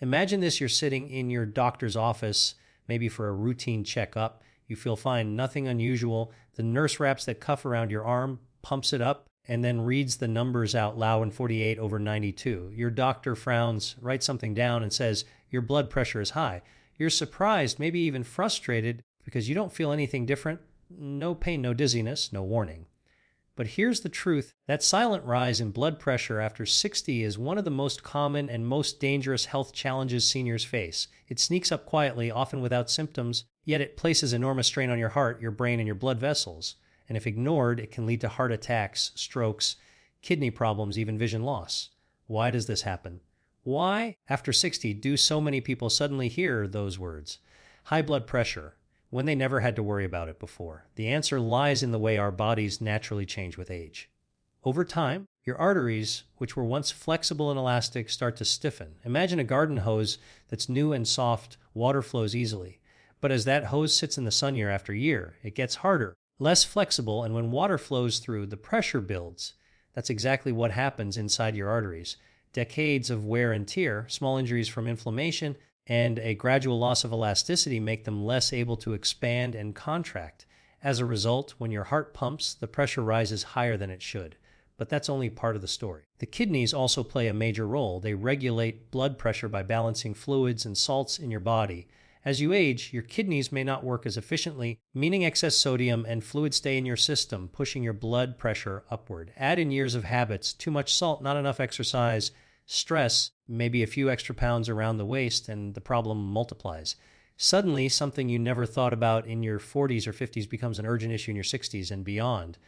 Imagine this: you're sitting in your doctor's office, maybe for a routine checkup. You feel fine, nothing unusual. The nurse wraps that cuff around your arm, pumps it up, and then reads the numbers out loud in 48/92. Your doctor frowns, writes something down, and says, your blood pressure is high. You're surprised, maybe even frustrated, because you don't feel anything different. No pain, no dizziness, no warning. But here's the truth: that silent rise in blood pressure after 60 is one of the most common and most dangerous health challenges seniors face. It sneaks up quietly, often without symptoms, yet it places enormous strain on your heart, your brain, and your blood vessels. And if ignored, it can lead to heart attacks, strokes, kidney problems, even vision loss. Why does this happen? Why, after 60, do so many people suddenly hear those words? High blood pressure, when they never had to worry about it before. The answer lies in the way our bodies naturally change with age. Over time, your arteries, which were once flexible and elastic, start to stiffen. Imagine a garden hose that's new and soft, water flows easily. But as that hose sits in the sun year after year, it gets harder, less flexible, and when water flows through, the pressure builds. That's exactly what happens inside your arteries. Decades of wear and tear, small injuries from inflammation, and a gradual loss of elasticity make them less able to expand and contract. As a result, when your heart pumps, the pressure rises higher than it should. But that's only part of the story. The kidneys also play a major role. They regulate blood pressure by balancing fluids and salts in your body. As you age, your kidneys may not work as efficiently, meaning excess sodium and fluid stay in your system, pushing your blood pressure upward. Add in years of habits, too much salt, not enough exercise, stress, maybe a few extra pounds around the waist, and the problem multiplies. Suddenly, something you never thought about in your 40s or 50s becomes an urgent issue in your 60s and beyond.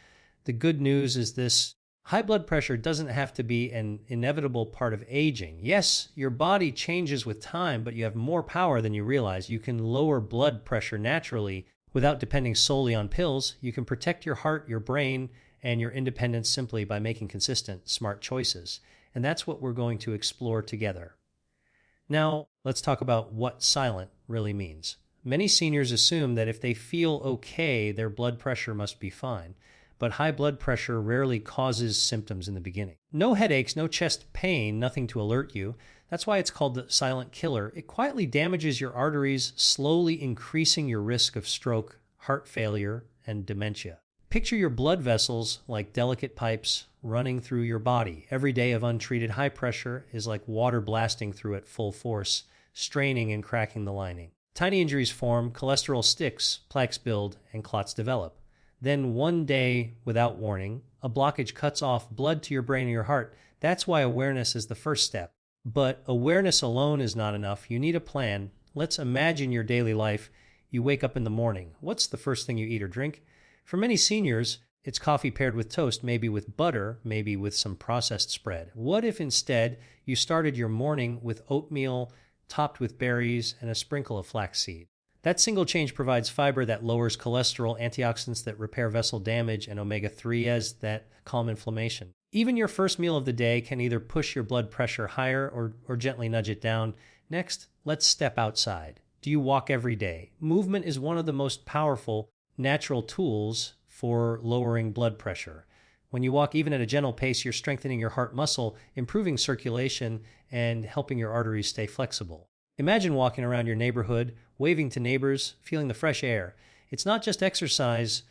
The good news is this: high blood pressure doesn't have to be an inevitable part of aging. Yes, your body changes with time, but you have more power than you realize. You can lower blood pressure naturally without depending solely on pills. You can protect your heart, your brain, and your independence simply by making consistent, smart choices. And that's what we're going to explore together. Now, let's talk about what silent really means. Many seniors assume that if they feel okay, their blood pressure must be fine. But high blood pressure rarely causes symptoms in the beginning. No headaches, no chest pain, nothing to alert you. That's why it's called the silent killer. It quietly damages your arteries, slowly increasing your risk of stroke, heart failure, and dementia. Picture your blood vessels like delicate pipes running through your body. Every day of untreated high pressure is like water blasting through at full force, straining and cracking the lining. Tiny injuries form, cholesterol sticks, plaques build, and clots develop. Then one day, without warning, a blockage cuts off blood to your brain and your heart. That's why awareness is the first step. But awareness alone is not enough. You need a plan. Let's imagine your daily life. You wake up in the morning. What's the first thing you eat or drink? For many seniors, it's coffee paired with toast, maybe with butter, maybe with some processed spread. What if instead you started your morning with oatmeal topped with berries and a sprinkle of flaxseed? That single change provides fiber that lowers cholesterol, antioxidants that repair vessel damage, and omega-3s that calm inflammation. Even your first meal of the day can either push your blood pressure higher or gently nudge it down. Next, let's step outside. Do you walk every day? Movement is one of the most powerful natural tools for lowering blood pressure. When you walk even at a gentle pace, you're strengthening your heart muscle, improving circulation, and helping your arteries stay flexible. Imagine walking around your neighborhood, waving to neighbors, feeling the fresh air. It's not just exercise,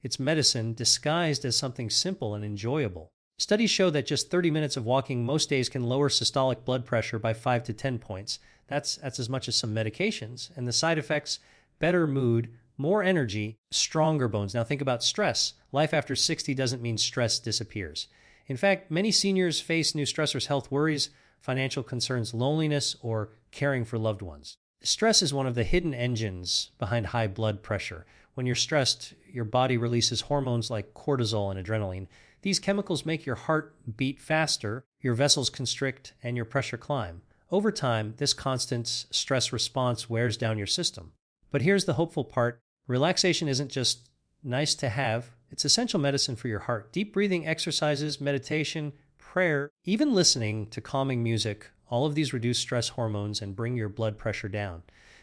it's medicine disguised as something simple and enjoyable. Studies show that just 30 minutes of walking most days can lower systolic blood pressure by 5 to 10 points. That's as much as some medications. And the side effects: better mood, more energy, stronger bones. Now think about stress. Life after 60 doesn't mean stress disappears. In fact, many seniors face new stressors: health worries, financial concerns, loneliness, or caring for loved ones. Stress is one of the hidden engines behind high blood pressure. When you're stressed, your body releases hormones like cortisol and adrenaline. These chemicals make your heart beat faster, your vessels constrict, and your pressure climb. Over time, this constant stress response wears down your system. But here's the hopeful part: relaxation isn't just nice to have, it's essential medicine for your heart. Deep breathing exercises, meditation, prayer, even listening to calming music, all of these reduce stress hormones and bring your blood pressure down.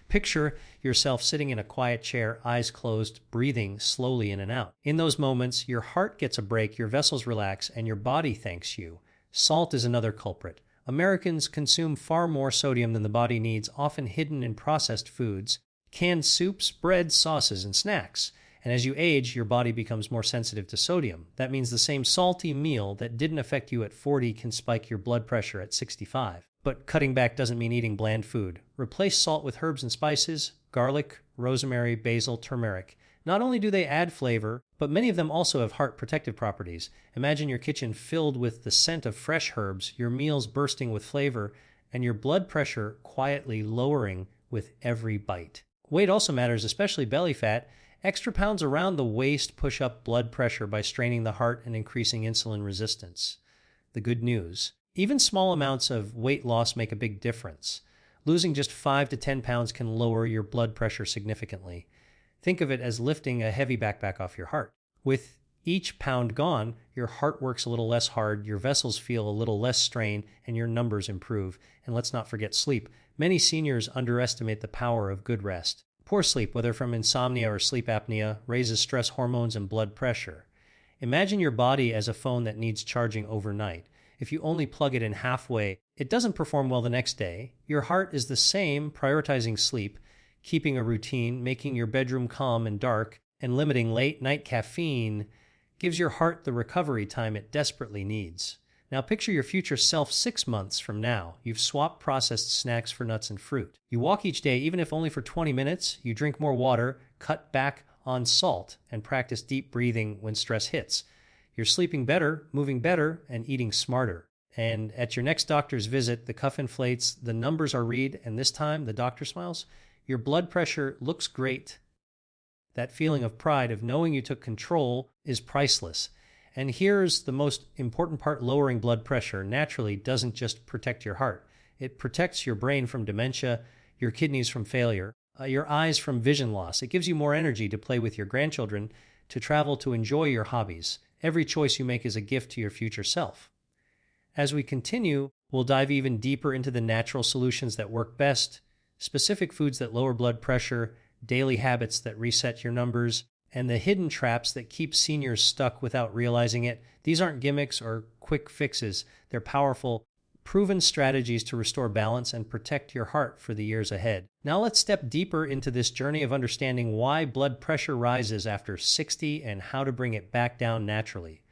Picture yourself sitting in a quiet chair, eyes closed, breathing slowly in and out. In those moments, your heart gets a break, your vessels relax, and your body thanks you. Salt is another culprit. Americans consume far more sodium than the body needs, often hidden in processed foods, canned soups, breads, sauces, and snacks. And as you age, your body becomes more sensitive to sodium. That means the same salty meal that didn't affect you at 40 can spike your blood pressure at 65. But cutting back doesn't mean eating bland food. Replace salt with herbs and spices, garlic, rosemary, basil, turmeric. Not only do they add flavor, but many of them also have heart protective properties. Imagine your kitchen filled with the scent of fresh herbs, your meals bursting with flavor, and your blood pressure quietly lowering with every bite. Weight also matters, especially belly fat. Extra pounds around the waist push up blood pressure by straining the heart and increasing insulin resistance. The good news: even small amounts of weight loss make a big difference. Losing just 5 to 10 pounds can lower your blood pressure significantly. Think of it as lifting a heavy backpack off your heart. With each pound gone, your heart works a little less hard, your vessels feel a little less strain, and your numbers improve. And let's not forget sleep. Many seniors underestimate the power of good rest. Poor sleep, whether from insomnia or sleep apnea, raises stress hormones and blood pressure. Imagine your body as a phone that needs charging overnight. If you only plug it in halfway, it doesn't perform well the next day. Your heart is the same, prioritizing sleep, keeping a routine, making your bedroom calm and dark, and limiting late-night caffeine gives your heart the recovery time it desperately needs. Now picture your future self 6 months from now. You've swapped processed snacks for nuts and fruit. You walk each day, even if only for 20 minutes. You drink more water, cut back on salt, and practice deep breathing when stress hits. You're sleeping better, moving better, and eating smarter. And at your next doctor's visit, the cuff inflates, the numbers are read, and this time the doctor smiles. Your blood pressure looks great. That feeling of pride of knowing you took control is priceless. And here's the most important part: lowering blood pressure naturally doesn't just protect your heart. It protects your brain from dementia, your kidneys from failure, your eyes from vision loss. It gives you more energy to play with your grandchildren, to travel, to enjoy your hobbies. Every choice you make is a gift to your future self. As we continue, we'll dive even deeper into the natural solutions that work best, specific foods that lower blood pressure, daily habits that reset your numbers, and the hidden traps that keep seniors stuck without realizing it. These aren't gimmicks or quick fixes. They're powerful, proven strategies to restore balance and protect your heart for the years ahead. Now let's step deeper into this journey of understanding why blood pressure rises after 60 and how to bring it back down naturally.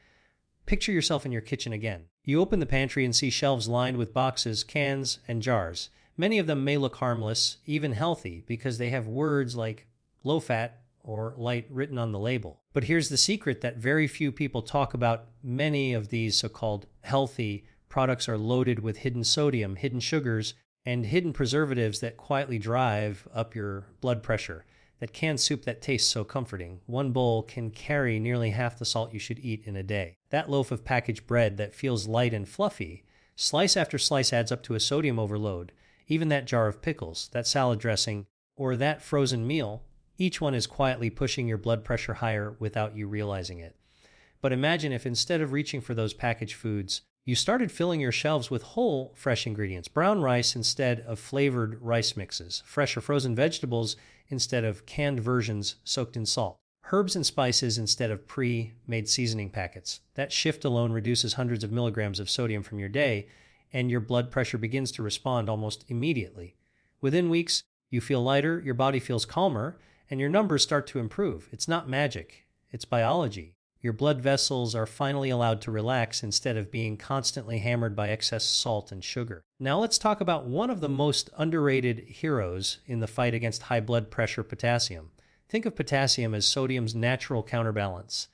Picture yourself in your kitchen again. You open the pantry and see shelves lined with boxes, cans, and jars. Many of them may look harmless, even healthy, because they have words like low fat or light written on the label. But here's the secret that very few people talk about. Many of these so-called healthy products are loaded with hidden sodium, hidden sugars, and hidden preservatives that quietly drive up your blood pressure. That canned soup that tastes so comforting, one bowl can carry nearly half the salt you should eat in a day. That loaf of packaged bread that feels light and fluffy, slice after slice adds up to a sodium overload. Even that jar of pickles, that salad dressing, or that frozen meal, each one is quietly pushing your blood pressure higher without you realizing it. But imagine if instead of reaching for those packaged foods, you started filling your shelves with whole, fresh ingredients. Brown rice instead of flavored rice mixes. Fresh or frozen vegetables instead of canned versions soaked in salt. Herbs and spices instead of pre-made seasoning packets. That shift alone reduces hundreds of milligrams of sodium from your day, and your blood pressure begins to respond almost immediately. Within weeks, you feel lighter, your body feels calmer, and your numbers start to improve. It's not magic, it's biology. Your blood vessels are finally allowed to relax instead of being constantly hammered by excess salt and sugar. Now let's talk about one of the most underrated heroes in the fight against high blood pressure: potassium. Think of potassium as sodium's natural counterbalance.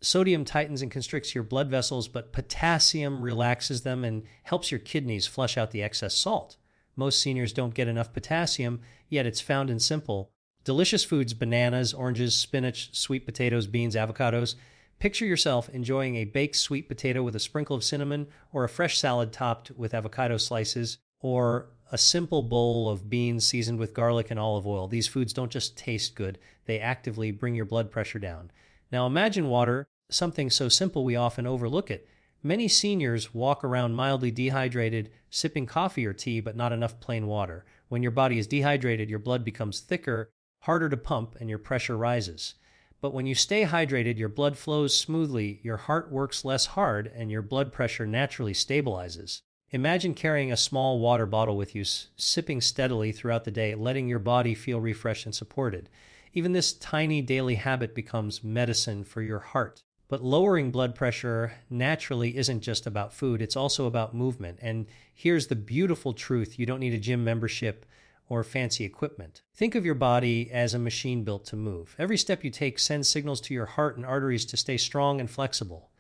Sodium tightens and constricts your blood vessels, but potassium relaxes them and helps your kidneys flush out the excess salt. Most seniors don't get enough potassium, yet it's found in simple, delicious foods: bananas, oranges, spinach, sweet potatoes, beans, avocados. Picture yourself enjoying a baked sweet potato with a sprinkle of cinnamon, or a fresh salad topped with avocado slices, or a simple bowl of beans seasoned with garlic and olive oil. These foods don't just taste good, they actively bring your blood pressure down. Now imagine water, something so simple we often overlook it. Many seniors walk around mildly dehydrated, sipping coffee or tea, but not enough plain water. When your body is dehydrated, your blood becomes thicker, harder to pump, and your pressure rises. But when you stay hydrated, your blood flows smoothly, your heart works less hard, and your blood pressure naturally stabilizes. Imagine carrying a small water bottle with you, sipping steadily throughout the day, letting your body feel refreshed and supported. Even this tiny daily habit becomes medicine for your heart. But lowering blood pressure naturally isn't just about food, it's also about movement. And here's the beautiful truth: you don't need a gym membership or fancy equipment. Think of your body as a machine built to move. Every step you take sends signals to your heart and arteries to stay strong and flexible.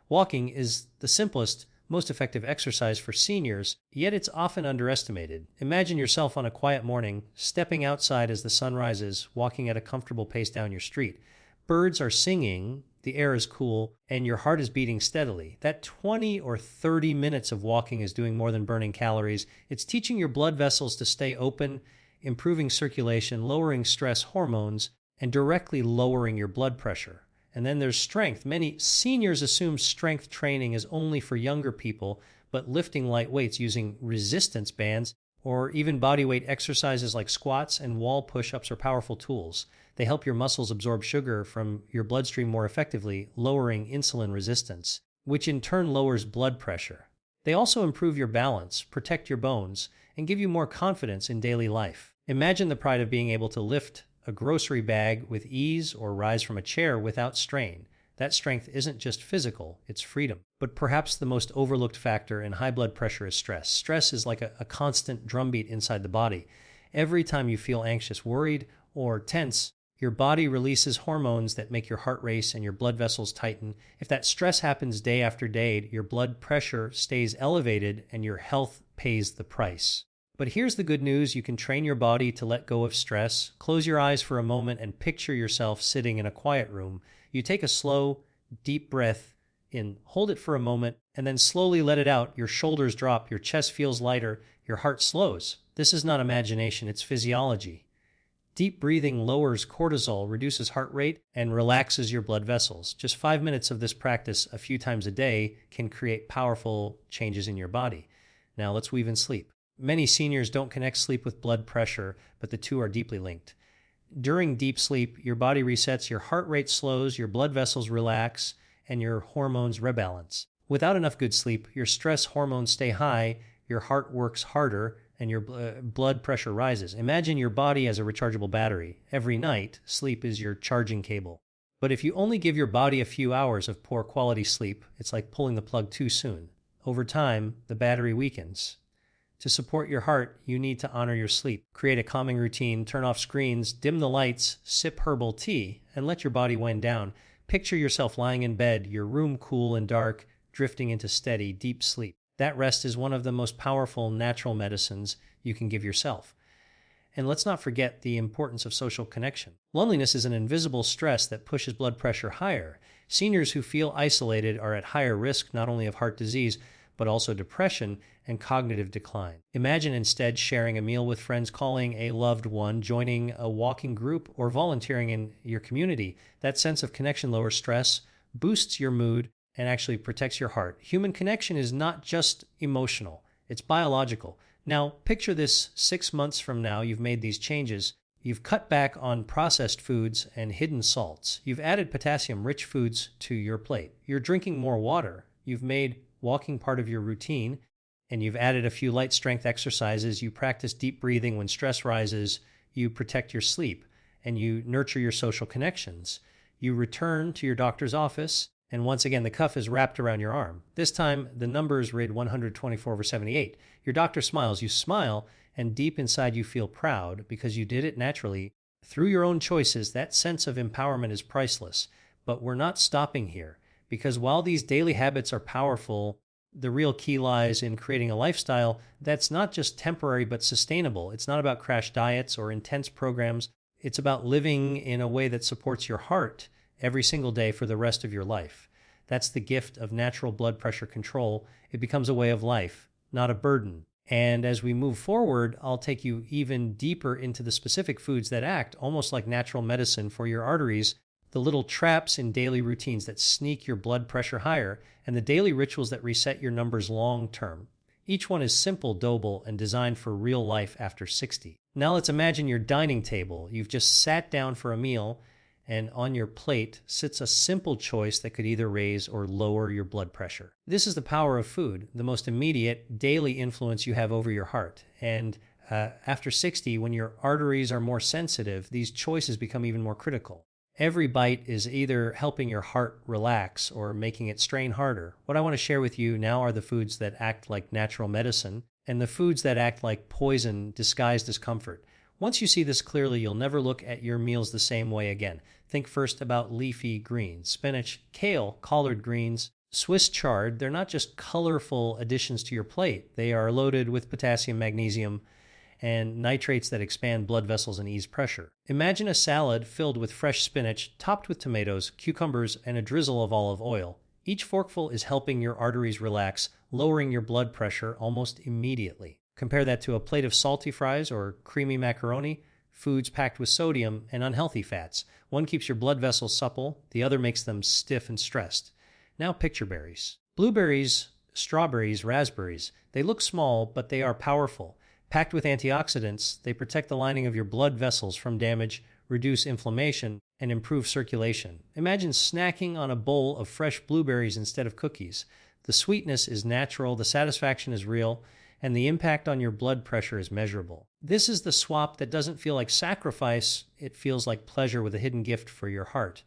Walking is the simplest, most effective exercise for seniors, yet it's often underestimated. Imagine yourself on a quiet morning, stepping outside as the sun rises, walking at a comfortable pace down your street. Birds are singing, the air is cool, and your heart is beating steadily. That 20 or 30 minutes of walking is doing more than burning calories. It's teaching your blood vessels to stay open, improving circulation, lowering stress hormones, and directly lowering your blood pressure. And then there's strength. Many seniors assume strength training is only for younger people, but lifting light weights using resistance bands or even bodyweight exercises like squats and wall push-ups are powerful tools. They help your muscles absorb sugar from your bloodstream more effectively, lowering insulin resistance, which in turn lowers blood pressure. They also improve your balance, protect your bones, and give you more confidence in daily life. Imagine the pride of being able to lift a grocery bag with ease or rise from a chair without strain. That strength isn't just physical, it's freedom. But perhaps the most overlooked factor in high blood pressure is stress. Stress is like a constant drumbeat inside the body. Every time you feel anxious, worried, or tense, your body releases hormones that make your heart race and your blood vessels tighten. If that stress happens day after day, your blood pressure stays elevated and your health pays the price. But here's the good news: you can train your body to let go of stress. Close your eyes for a moment and picture yourself sitting in a quiet room. You take a slow, deep breath in, hold it for a moment, and then slowly let it out. Your shoulders drop, your chest feels lighter, your heart slows. This is not imagination, it's physiology. Deep breathing lowers cortisol, reduces heart rate, and relaxes your blood vessels. Just 5 minutes of this practice a few times a day can create powerful changes in your body. Now let's weave in sleep. Many seniors don't connect sleep with blood pressure, but the two are deeply linked. During deep sleep, your body resets, your heart rate slows, your blood vessels relax, and your hormones rebalance. Without enough good sleep, your stress hormones stay high, your heart works harder, and your blood pressure rises. Imagine your body as a rechargeable battery. Every night, sleep is your charging cable. But if you only give your body a few hours of poor quality sleep, it's like pulling the plug too soon. Over time, the battery weakens. To support your heart, you need to honor your sleep. Create a calming routine, turn off screens, dim the lights, sip herbal tea, and let your body wind down. Picture yourself lying in bed, your room cool and dark, drifting into steady, deep sleep. That rest is one of the most powerful natural medicines you can give yourself. And let's not forget the importance of social connection. Loneliness is an invisible stress that pushes blood pressure higher. Seniors who feel isolated are at higher risk not only of heart disease, but also depression and cognitive decline. Imagine instead sharing a meal with friends, calling a loved one, joining a walking group, or volunteering in your community. That sense of connection lowers stress, boosts your mood, and actually protects your heart. Human connection is not just emotional, it's biological. Now, picture this: 6 months from now, you've made these changes. You've cut back on processed foods and hidden salts. You've added potassium-rich foods to your plate. You're drinking more water. You've made walking part of your routine, and you've added a few light strength exercises. You practice deep breathing when stress rises. You protect your sleep, and you nurture your social connections. You return to your doctor's office, and once again, the cuff is wrapped around your arm. This time, the numbers read 124/78. Your doctor smiles. You smile, and deep inside you feel proud because you did it naturally through your own choices. That sense of empowerment is priceless. But we're not stopping here, because while these daily habits are powerful, the real key lies in creating a lifestyle that's not just temporary but sustainable. It's not about crash diets or intense programs. It's about living in a way that supports your heart every single day for the rest of your life. That's the gift of natural blood pressure control. It becomes a way of life, not a burden. And as we move forward, I'll take you even deeper into the specific foods that act almost like natural medicine for your arteries, the little traps in daily routines that sneak your blood pressure higher, and the daily rituals that reset your numbers long term. Each one is simple, doable, and designed for real life after 60. Now let's imagine your dining table. You've just sat down for a meal, and on your plate sits a simple choice that could either raise or lower your blood pressure. This is the power of food, the most immediate daily influence you have over your heart. And after 60, when your arteries are more sensitive, these choices become even more critical. Every bite is either helping your heart relax or making it strain harder. What I want to share with you now are the foods that act like natural medicine and the foods that act like poison disguised as comfort. Once you see this clearly, you'll never look at your meals the same way again. Think first about leafy greens, spinach, kale, collard greens, Swiss chard. They're not just colorful additions to your plate. They are loaded with potassium, magnesium, and nitrates that expand blood vessels and ease pressure. Imagine a salad filled with fresh spinach, topped with tomatoes, cucumbers, and a drizzle of olive oil. Each forkful is helping your arteries relax, lowering your blood pressure almost immediately. Compare that to a plate of salty fries or creamy macaroni, foods packed with sodium and unhealthy fats. One keeps your blood vessels supple, the other makes them stiff and stressed. Now picture berries. Blueberries, strawberries, raspberries. They look small, but they are powerful. Packed with antioxidants, they protect the lining of your blood vessels from damage, reduce inflammation, and improve circulation. Imagine snacking on a bowl of fresh blueberries instead of cookies. The sweetness is natural, the satisfaction is real, and the impact on your blood pressure is measurable. This is the swap that doesn't feel like sacrifice, it feels like pleasure with a hidden gift for your heart.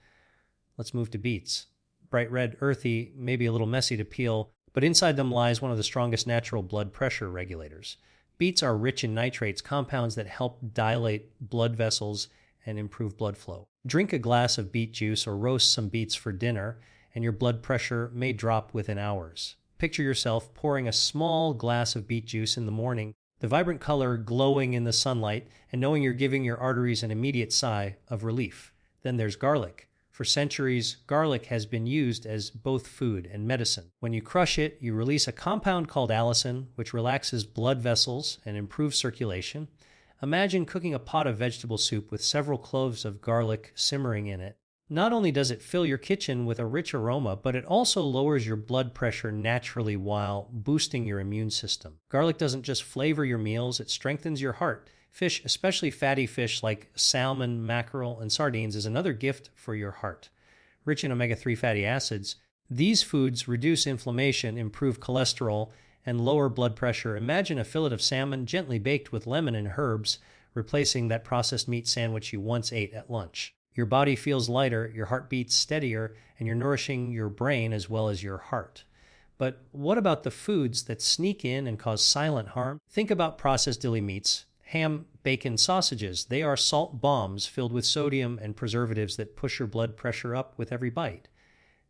Let's move to beets. Bright red, earthy, maybe a little messy to peel, but inside them lies one of the strongest natural blood pressure regulators. Beets are rich in nitrates, compounds that help dilate blood vessels and improve blood flow. Drink a glass of beet juice or roast some beets for dinner, and your blood pressure may drop within hours. Picture yourself pouring a small glass of beet juice in the morning, the vibrant color glowing in the sunlight, and knowing you're giving your arteries an immediate sigh of relief. Then there's garlic. For centuries, garlic has been used as both food and medicine. When you crush it, you release a compound called allicin, which relaxes blood vessels and improves circulation. Imagine cooking a pot of vegetable soup with several cloves of garlic simmering in it. Not only does it fill your kitchen with a rich aroma, but it also lowers your blood pressure naturally while boosting your immune system. Garlic doesn't just flavor your meals, it strengthens your heart. Fish, especially fatty fish like salmon, mackerel, and sardines, is another gift for your heart. Rich in omega-3 fatty acids, these foods reduce inflammation, improve cholesterol, and lower blood pressure. Imagine a fillet of salmon gently baked with lemon and herbs, replacing that processed meat sandwich you once ate at lunch. Your body feels lighter, your heart beats steadier, and you're nourishing your brain as well as your heart. But what about the foods that sneak in and cause silent harm? Think about processed deli meats. Ham, bacon, sausages. They are salt bombs filled with sodium and preservatives that push your blood pressure up with every bite.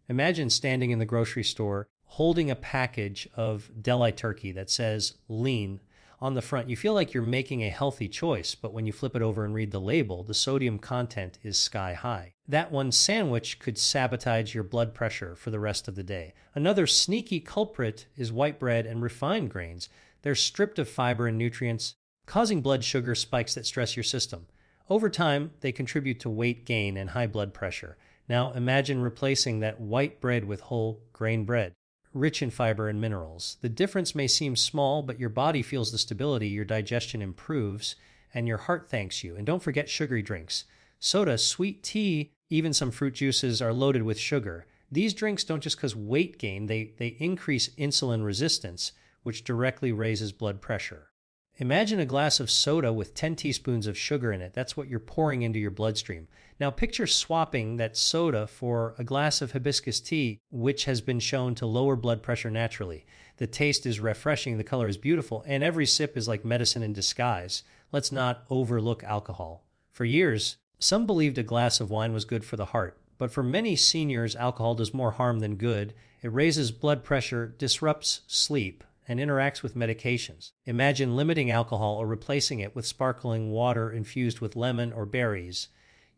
Imagine standing in the grocery store holding a package of deli turkey that says lean on the front. You feel like you're making a healthy choice, but when you flip it over and read the label, the sodium content is sky high. That one sandwich could sabotage your blood pressure for the rest of the day. Another sneaky culprit is white bread and refined grains. They're stripped of fiber and nutrients, causing blood sugar spikes that stress your system. Over time, they contribute to weight gain and high blood pressure. Now imagine replacing that white bread with whole grain bread, rich in fiber and minerals. The difference may seem small, but your body feels the stability, your digestion improves, and your heart thanks you. And don't forget sugary drinks. Soda, sweet tea, even some fruit juices are loaded with sugar. These drinks don't just cause weight gain, they increase insulin resistance, which directly raises blood pressure. Imagine a glass of soda with 10 teaspoons of sugar in it. That's what you're pouring into your bloodstream. Now picture swapping that soda for a glass of hibiscus tea, which has been shown to lower blood pressure naturally. The taste is refreshing, the color is beautiful, and every sip is like medicine in disguise. Let's not overlook alcohol. For years, some believed a glass of wine was good for the heart, but for many seniors, alcohol does more harm than good. It raises blood pressure, disrupts sleep, and interacts with medications. Imagine limiting alcohol or replacing it with sparkling water infused with lemon or berries.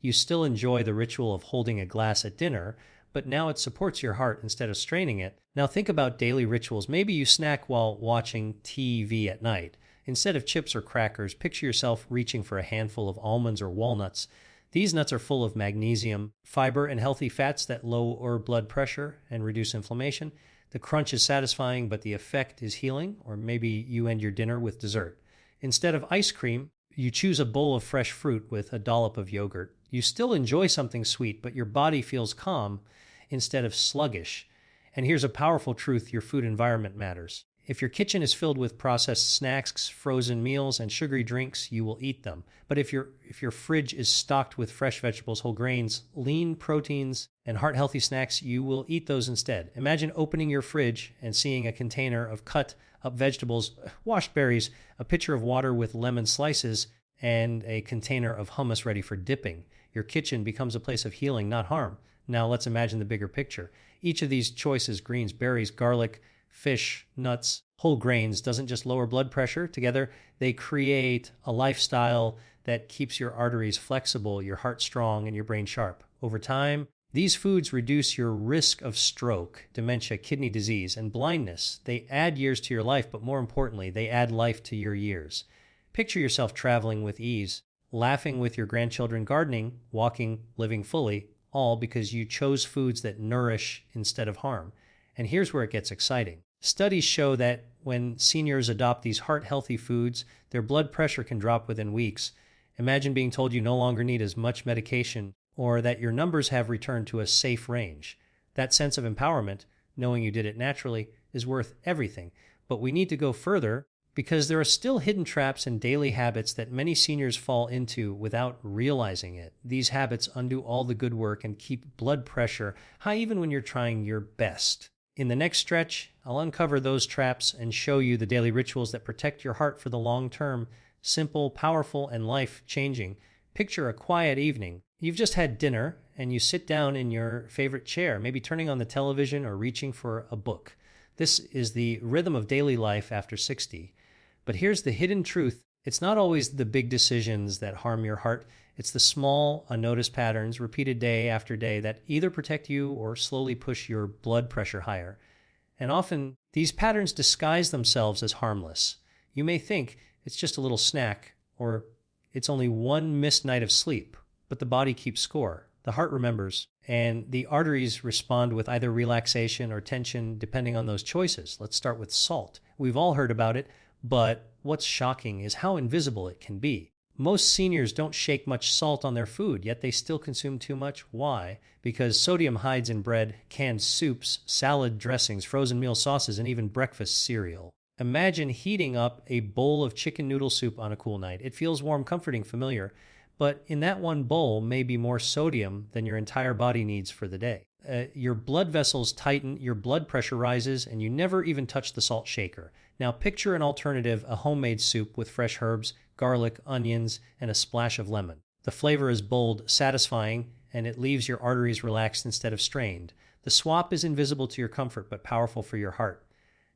You still enjoy the ritual of holding a glass at dinner, but now it supports your heart instead of straining it. Now think about daily rituals. Maybe you snack while watching TV at night. Instead of chips or crackers, picture yourself reaching for a handful of almonds or walnuts. These nuts are full of magnesium, fiber, and healthy fats that lower blood pressure and reduce inflammation. The crunch is satisfying, but the effect is healing, or maybe you end your dinner with dessert. Instead of ice cream, you choose a bowl of fresh fruit with a dollop of yogurt. You still enjoy something sweet, but your body feels calm instead of sluggish. And here's a powerful truth: your food environment matters. If your kitchen is filled with processed snacks, frozen meals, and sugary drinks, you will eat them. But if your fridge is stocked with fresh vegetables, whole grains, lean proteins, and heart-healthy snacks, you will eat those instead. Imagine opening your fridge and seeing a container of cut-up vegetables, washed berries, a pitcher of water with lemon slices, and a container of hummus ready for dipping. Your kitchen becomes a place of healing, not harm. Now let's imagine the bigger picture. Each of these choices, greens, berries, garlic, fish, nuts, whole grains, doesn't just lower blood pressure. Together, they create a lifestyle that keeps your arteries flexible, your heart strong, and your brain sharp. Over time, these foods reduce your risk of stroke, dementia, kidney disease, and blindness. They add years to your life, but more importantly, they add life to your years. Picture yourself traveling with ease, laughing with your grandchildren, gardening, walking, living fully, all because you chose foods that nourish instead of harm. And here's where it gets exciting. Studies show that when seniors adopt these heart-healthy foods, their blood pressure can drop within weeks. Imagine being told you no longer need as much medication or that your numbers have returned to a safe range. That sense of empowerment, knowing you did it naturally, is worth everything. But we need to go further because there are still hidden traps and daily habits that many seniors fall into without realizing it. These habits undo all the good work and keep blood pressure high even when you're trying your best. In the next stretch, I'll uncover those traps and show you the daily rituals that protect your heart for the long term, simple, powerful, and life-changing. Picture a quiet evening. You've just had dinner and you sit down in your favorite chair, maybe turning on the television or reaching for a book. This is the rhythm of daily life after 60. But here's the hidden truth. It's not always the big decisions that harm your heart. It's the small, unnoticed patterns repeated day after day that either protect you or slowly push your blood pressure higher. And often, these patterns disguise themselves as harmless. You may think it's just a little snack or it's only one missed night of sleep, but the body keeps score. The heart remembers, and the arteries respond with either relaxation or tension depending on those choices. Let's start with salt. We've all heard about it, but what's shocking is how invisible it can be. Most seniors don't shake much salt on their food, yet they still consume too much. Why? Because sodium hides in bread, canned soups, salad dressings, frozen meal sauces, and even breakfast cereal. Imagine heating up a bowl of chicken noodle soup on a cool night. It feels warm, comforting, familiar, but in that one bowl may be more sodium than your entire body needs for the day. Your blood vessels tighten, your blood pressure rises, and you never even touch the salt shaker. Now picture an alternative, a homemade soup with fresh herbs, garlic, onions, and a splash of lemon. The flavor is bold, satisfying, and it leaves your arteries relaxed instead of strained. The swap is invisible to your comfort, but powerful for your heart.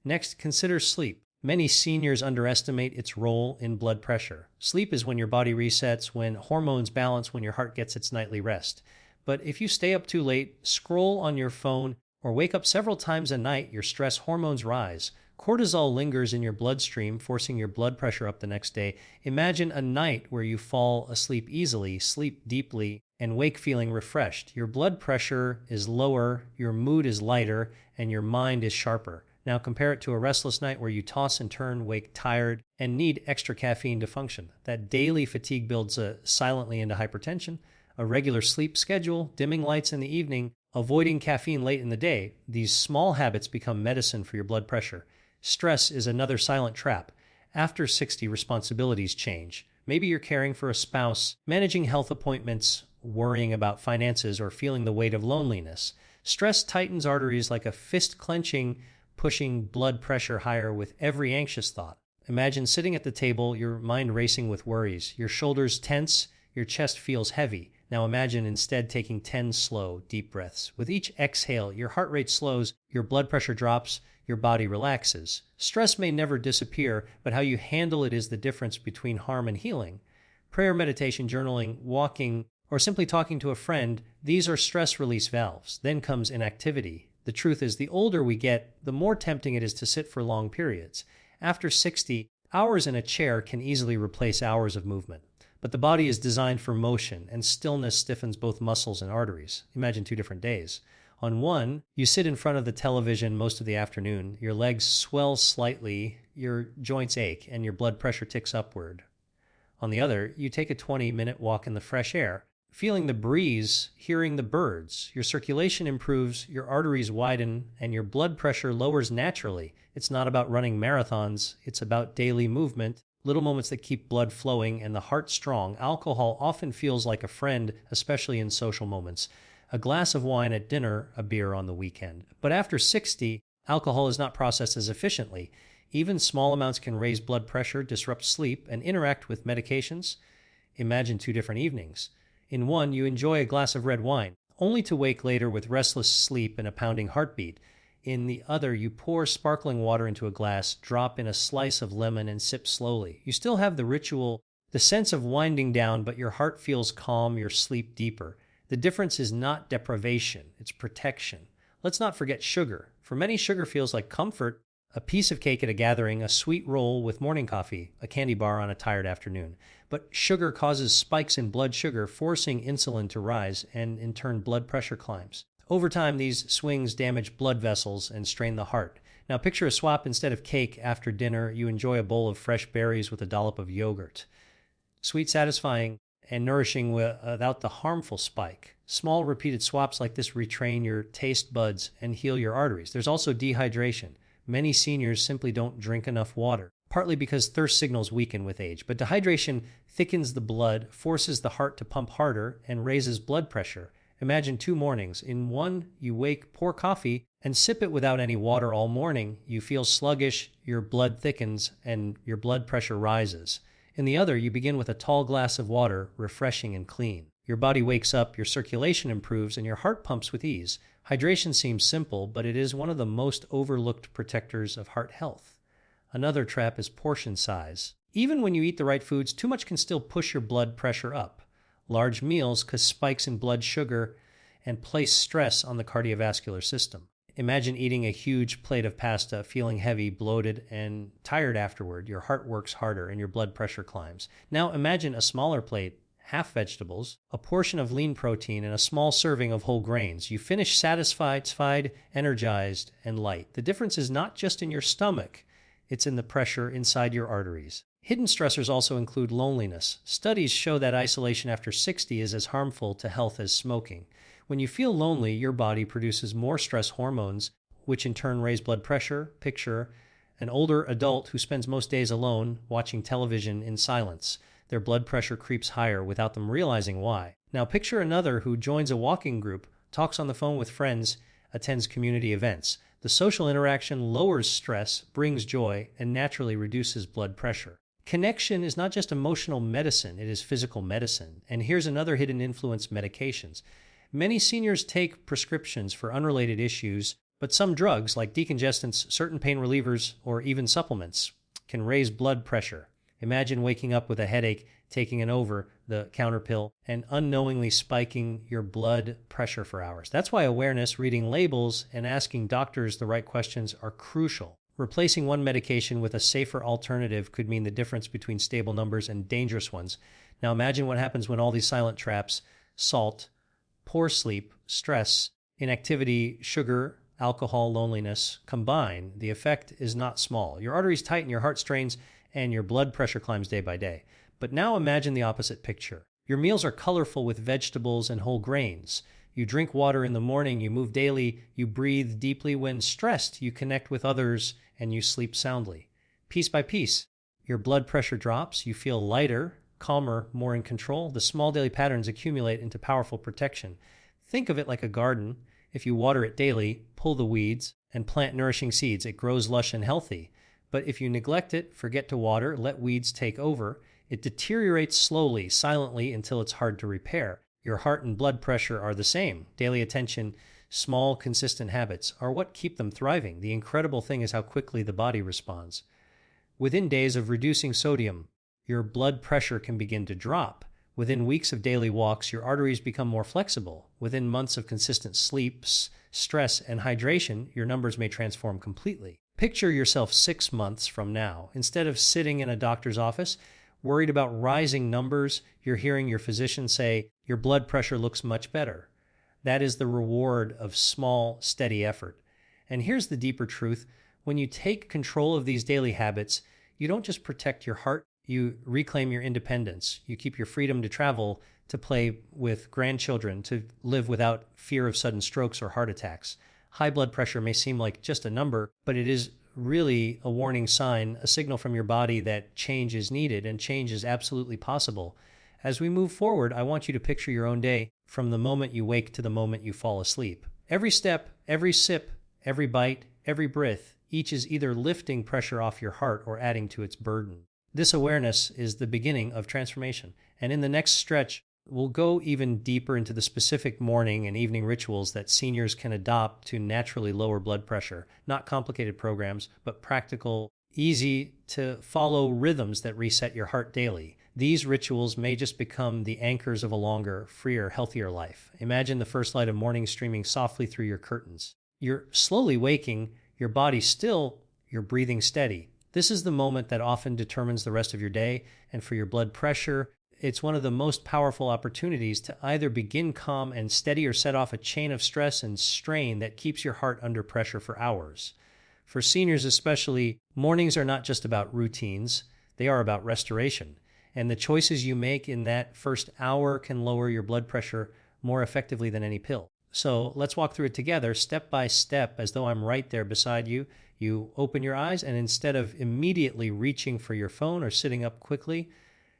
Next, consider sleep. Many seniors underestimate its role in blood pressure. Sleep is when your body resets, when hormones balance, when your heart gets its nightly rest. But if you stay up too late, scroll on your phone, or wake up several times a night, your stress hormones rise. Cortisol lingers in your bloodstream, forcing your blood pressure up the next day. Imagine a night where you fall asleep easily, sleep deeply, and wake feeling refreshed. Your blood pressure is lower, your mood is lighter, and your mind is sharper. Now compare it to a restless night where you toss and turn, wake tired, and need extra caffeine to function. That daily fatigue builds silently into hypertension. A regular sleep schedule, dimming lights in the evening, avoiding caffeine late in the day, these small habits become medicine for your blood pressure. Stress is another silent trap. After 60, responsibilities change. Maybe you're caring for a spouse, managing health appointments, worrying about finances, or feeling the weight of loneliness. Stress tightens arteries like a fist clenching, pushing blood pressure higher with every anxious thought. Imagine sitting at the table, your mind racing with worries, your shoulders tense, your chest feels heavy. Now imagine instead taking 10 slow, deep breaths. With each exhale, your heart rate slows, your blood pressure drops, your body relaxes. Stress may never disappear, but how you handle it is the difference between harm and healing. Prayer, meditation, journaling, walking, or simply talking to a friend, these are stress release valves. Then comes inactivity. The truth is, the older we get, the more tempting it is to sit for long periods. After 60, hours in a chair can easily replace hours of movement. But the body is designed for motion, and stillness stiffens both muscles and arteries. Imagine 2 different days. On one, you sit in front of the television most of the afternoon, your legs swell slightly, your joints ache, and your blood pressure ticks upward. On the other, you take a 20-minute walk in the fresh air. feeling the breeze, hearing the birds. Your circulation improves, your arteries widen, and your blood pressure lowers naturally. It's not about running marathons, it's about daily movement, little moments that keep blood flowing and the heart strong. Alcohol often feels like a friend, especially in social moments. A glass of wine at dinner, a beer on the weekend. But after 60, alcohol is not processed as efficiently. Even small amounts can raise blood pressure, disrupt sleep, and interact with medications. Imagine two different evenings. In one, you enjoy a glass of red wine, only to wake later with restless sleep and a pounding heartbeat. In the other, you pour sparkling water into a glass, drop in a slice of lemon, and sip slowly. You still have the ritual, the sense of winding down, but your heart feels calm, your sleep deeper. The difference is not deprivation, it's protection. Let's not forget sugar. For many, sugar feels like comfort, a piece of cake at a gathering, a sweet roll with morning coffee, a candy bar on a tired afternoon. But sugar causes spikes in blood sugar, forcing insulin to rise, and in turn blood pressure climbs. Over time, these swings damage blood vessels and strain the heart. Now picture a swap. Instead of cake after dinner, you enjoy a bowl of fresh berries with a dollop of yogurt. Sweet, satisfying, and nourishing without the harmful spike. Small repeated swaps like this retrain your taste buds and heal your arteries. There's also dehydration. Many seniors simply don't drink enough water, partly because thirst signals weaken with age. But dehydration thickens the blood, forces the heart to pump harder, and raises blood pressure. Imagine 2 mornings. In one, you wake, pour coffee, and sip it without any water all morning. You feel sluggish, your blood thickens, and your blood pressure rises. In the other, you begin with a tall glass of water, refreshing and clean. Your body wakes up, your circulation improves, and your heart pumps with ease. Hydration seems simple, but it is one of the most overlooked protectors of heart health. Another trap is portion size. Even when you eat the right foods, too much can still push your blood pressure up. Large meals cause spikes in blood sugar and place stress on the cardiovascular system. Imagine eating a huge plate of pasta, feeling heavy, bloated, and tired afterward. Your heart works harder and your blood pressure climbs. Now imagine a smaller plate, half vegetables, a portion of lean protein, and a small serving of whole grains. You finish satisfied, energized, and light. The difference is not just in your stomach, it's in the pressure inside your arteries. Hidden stressors also include loneliness. Studies show that isolation after 60 is as harmful to health as smoking. When you feel lonely, your body produces more stress hormones, which in turn raise blood pressure. Picture an older adult who spends most days alone, watching television in silence. Their blood pressure creeps higher without them realizing why. Now picture another who joins a walking group, talks on the phone with friends, attends community events. The social interaction lowers stress, brings joy, and naturally reduces blood pressure. Connection is not just emotional medicine, it is physical medicine. And here's another hidden influence: medications. Many seniors take prescriptions for unrelated issues, but some drugs like decongestants, certain pain relievers, or even supplements can raise blood pressure. Imagine waking up with a headache, taking an over-the-counter pill, and unknowingly spiking your blood pressure for hours. That's why awareness, reading labels, and asking doctors the right questions are crucial. Replacing one medication with a safer alternative could mean the difference between stable numbers and dangerous ones. Now imagine what happens when all these silent traps, salt, poor sleep, stress, inactivity, sugar, alcohol, loneliness, combine. The effect is not small. Your arteries tighten, your heart strains, and your blood pressure climbs day by day. But now imagine the opposite picture. Your meals are colorful with vegetables and whole grains. You drink water in the morning, you move daily, you breathe deeply. When stressed, you connect with others, and you sleep soundly. Piece by piece, your blood pressure drops, you feel lighter, calmer, more in control. The small daily patterns accumulate into powerful protection. Think of it like a garden. If you water it daily, pull the weeds, and plant nourishing seeds, it grows lush and healthy. But if you neglect it, forget to water, let weeds take over, it deteriorates slowly, silently, until it's hard to repair. Your heart and blood pressure are the same. Daily attention, small, consistent habits are what keep them thriving. The incredible thing is how quickly the body responds. Within days of reducing sodium, your blood pressure can begin to drop. Within weeks of daily walks, your arteries become more flexible. Within months of consistent sleep, stress, and hydration, your numbers may transform completely. Picture yourself 6 months from now. Instead of sitting in a doctor's office, worried about rising numbers, you're hearing your physician say, your blood pressure looks much better. That is the reward of small, steady effort. And here's the deeper truth. When you take control of these daily habits, you don't just protect your heart, You reclaim your independence. You keep your freedom to travel, to play with grandchildren, to live without fear of sudden strokes or heart attacks. High blood pressure may seem like just a number, but it is really a warning sign, a signal from your body that change is needed, and change is absolutely possible. As we move forward, I want you to picture your own day from the moment you wake to the moment you fall asleep. Every step, every sip, every bite, every breath, each is either lifting pressure off your heart or adding to its burden. This awareness is the beginning of transformation. And in the next stretch, we'll go even deeper into the specific morning and evening rituals that seniors can adopt to naturally lower blood pressure. Not complicated programs, but practical, easy to follow rhythms that reset your heart daily. These rituals may just become the anchors of a longer, freer, healthier life. Imagine the first light of morning streaming softly through your curtains. You're slowly waking, your body still, your breathing steady. This is the moment that often determines the rest of your day, and for your blood pressure, it's one of the most powerful opportunities to either begin calm and steady or set off a chain of stress and strain that keeps your heart under pressure for hours. For seniors especially, mornings are not just about routines, they are about restoration. And the choices you make in that first hour can lower your blood pressure more effectively than any pill. So let's walk through it together, step by step, as though I'm right there beside you. You open your eyes, and instead of immediately reaching for your phone or sitting up quickly,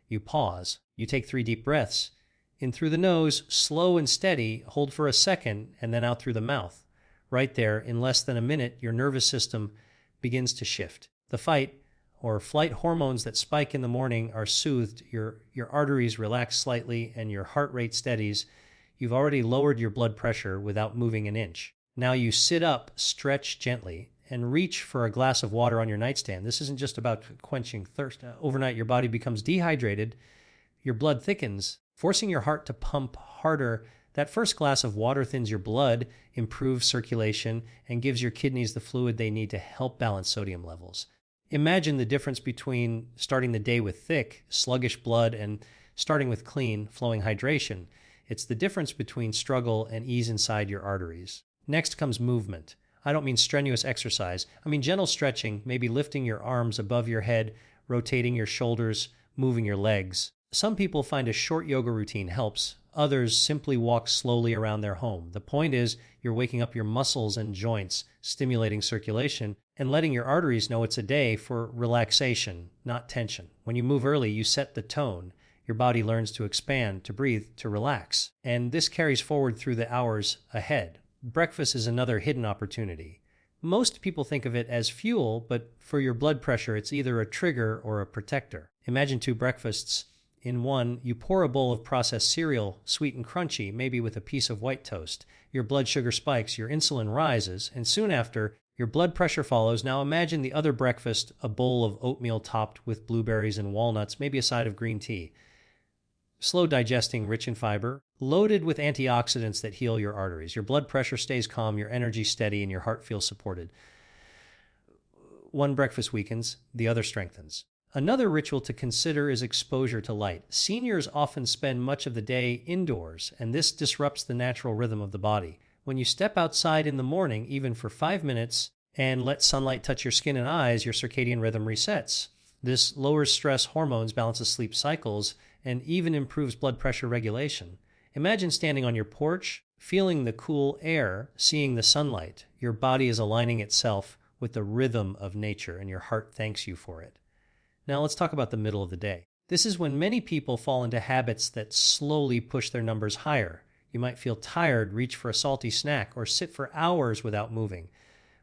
you pause. You take 3 deep breaths. In through the nose, slow and steady, hold for a second, and then out through the mouth. Right there, in less than a minute, your nervous system begins to shift. The fight or flight hormones that spike in the morning are soothed, your arteries relax slightly, and your heart rate steadies. You've already lowered your blood pressure without moving an inch. Now you sit up, stretch gently, and reach for a glass of water on your nightstand. This isn't just about quenching thirst. Overnight, your body becomes dehydrated, your blood thickens, forcing your heart to pump harder. That first glass of water thins your blood, improves circulation, and gives your kidneys the fluid they need to help balance sodium levels. Imagine the difference between starting the day with thick, sluggish blood and starting with clean, flowing hydration. It's the difference between struggle and ease inside your arteries. Next comes movement. I don't mean strenuous exercise. I mean gentle stretching, maybe lifting your arms above your head, rotating your shoulders, moving your legs. Some people find a short yoga routine helps. Others simply walk slowly around their home. The point is, you're waking up your muscles and joints, stimulating circulation, and letting your arteries know it's a day for relaxation, not tension. When you move early, you set the tone. Your body learns to expand, to breathe, to relax. And this carries forward through the hours ahead. Breakfast is another hidden opportunity. Most people think of it as fuel, but for your blood pressure, it's either a trigger or a protector. Imagine 2 breakfasts. In one, you pour a bowl of processed cereal, sweet and crunchy, maybe with a piece of white toast. Your blood sugar spikes, your insulin rises, and soon after, your blood pressure follows. Now imagine the other breakfast, a bowl of oatmeal topped with blueberries and walnuts, maybe a side of green tea. Slow digesting, rich in fiber, loaded with antioxidants that heal your arteries. Your blood pressure stays calm, your energy steady, and your heart feels supported. One breakfast weakens, the other strengthens. Another ritual to consider is exposure to light. Seniors often spend much of the day indoors, and this disrupts the natural rhythm of the body. When you step outside in the morning, even for 5 minutes, and let sunlight touch your skin and eyes, your circadian rhythm resets. This lowers stress hormones, balances sleep cycles, and even improves blood pressure regulation. Imagine standing on your porch, feeling the cool air, seeing the sunlight. Your body is aligning itself with the rhythm of nature, and your heart thanks you for it. Now let's talk about the middle of the day. This is when many people fall into habits that slowly push their numbers higher. You might feel tired, reach for a salty snack, or sit for hours without moving.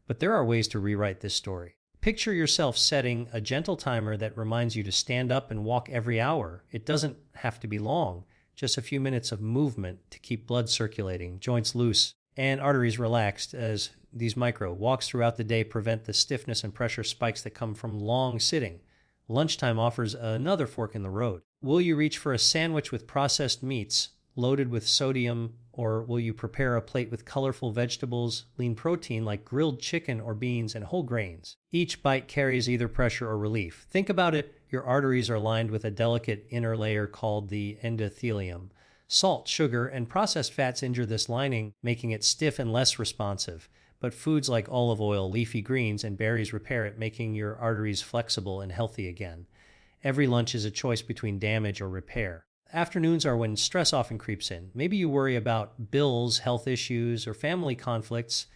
But there are ways to rewrite this story. Picture yourself setting a gentle timer that reminds you to stand up and walk every hour. It doesn't have to be long, just a few minutes of movement to keep blood circulating, joints loose, and arteries relaxed, as these micro walks throughout the day prevent the stiffness and pressure spikes that come from long sitting. Lunchtime offers another fork in the road. Will you reach for a sandwich with processed meats loaded with sodium, or will you prepare a plate with colorful vegetables, lean protein like grilled chicken or beans, and whole grains? Each bite carries either pressure or relief. Think about it. Your arteries are lined with a delicate inner layer called the endothelium. Salt, sugar, and processed fats injure this lining, making it stiff and less responsive. But foods like olive oil, leafy greens, and berries repair it, making your arteries flexible and healthy again. Every lunch is a choice between damage or repair. Afternoons are when stress often creeps in. Maybe you worry about bills, health issues, or family conflicts,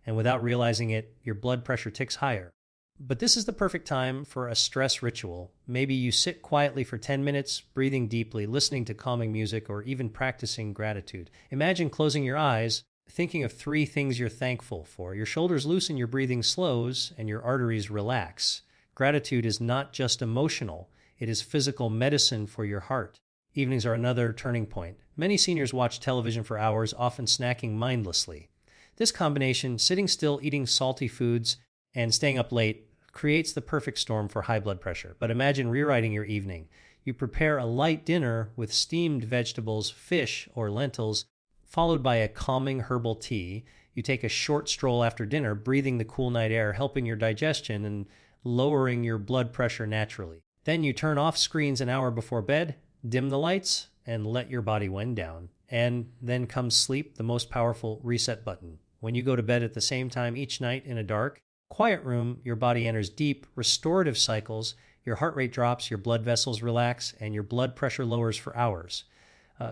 and without realizing it, your blood pressure ticks higher. But this is the perfect time for a stress ritual. Maybe you sit quietly for 10 minutes, breathing deeply, listening to calming music, or even practicing gratitude. Imagine closing your eyes, thinking of 3 things you're thankful for. Your shoulders loosen, your breathing slows, and your arteries relax. Gratitude is not just emotional, it is physical medicine for your heart. Evenings are another turning point. Many seniors watch television for hours, often snacking mindlessly. This combination, sitting still, eating salty foods, and staying up late, creates the perfect storm for high blood pressure. But imagine rewriting your evening. You prepare a light dinner with steamed vegetables, fish, or lentils, followed by a calming herbal tea. You take a short stroll after dinner, breathing the cool night air, helping your digestion and lowering your blood pressure naturally. Then you turn off screens an hour before bed, dim the lights, and let your body wind down. And then comes sleep, the most powerful reset button. When you go to bed at the same time each night in a dark, quiet room, your body enters deep, restorative cycles, your heart rate drops, your blood vessels relax, and your blood pressure lowers for hours.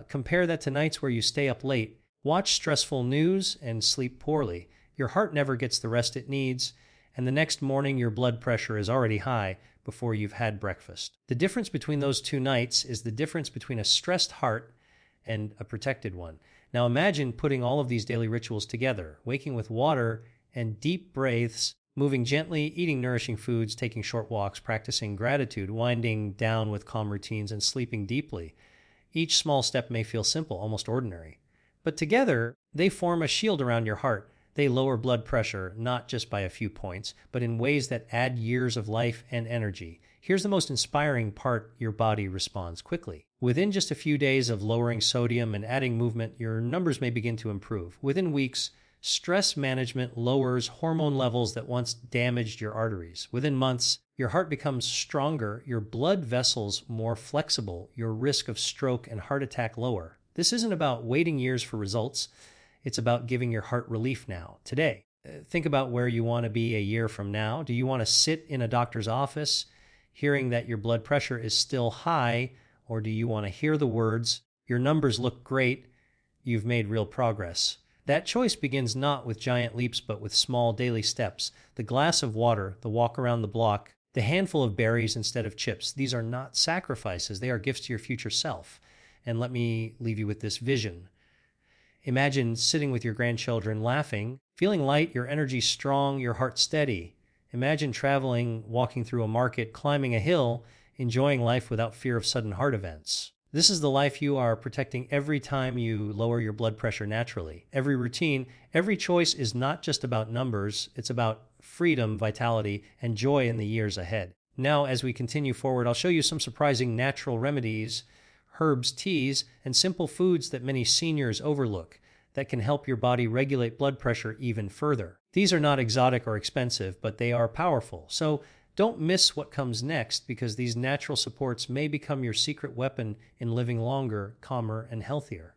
Compare that to nights where you stay up late, watch stressful news, and sleep poorly. Your heart never gets the rest it needs, and the next morning your blood pressure is already high before you've had breakfast. The difference between those 2 nights is the difference between a stressed heart and a protected one. Now imagine putting all of these daily rituals together, waking with water and deep breaths, moving gently, eating nourishing foods, taking short walks, practicing gratitude, winding down with calm routines, and sleeping deeply. Each small step may feel simple, almost ordinary, but together they form a shield around your heart. They lower blood pressure, not just by a few points, but in ways that add years of life and energy. Here's the most inspiring part: your body responds quickly. Within just a few days of lowering sodium and adding movement, your numbers may begin to improve. Within weeks, stress management lowers hormone levels that once damaged your arteries. Within months, your heart becomes stronger, your blood vessels more flexible, your risk of stroke and heart attack lower. This isn't about waiting years for results. It's about giving your heart relief now, today. Think about where you want to be a year from now. Do you want to sit in a doctor's office hearing that your blood pressure is still high, or do you want to hear the words, "Your numbers look great, you've made real progress"? That choice begins not with giant leaps, but with small daily steps. The glass of water, the walk around the block, the handful of berries instead of chips. These are not sacrifices, they are gifts to your future self. And let me leave you with this vision. Imagine sitting with your grandchildren, laughing, feeling light, your energy strong, your heart steady. Imagine traveling, walking through a market, climbing a hill, enjoying life without fear of sudden heart events. This is the life you are protecting every time you lower your blood pressure naturally. Every routine, every choice is not just about numbers, it's about freedom, vitality, and joy in the years ahead. Now, as we continue forward, I'll show you some surprising natural remedies, herbs, teas, and simple foods that many seniors overlook that can help your body regulate blood pressure even further. These are not exotic or expensive, but they are powerful. So don't miss what comes next, because these natural supports may become your secret weapon in living longer, calmer, and healthier.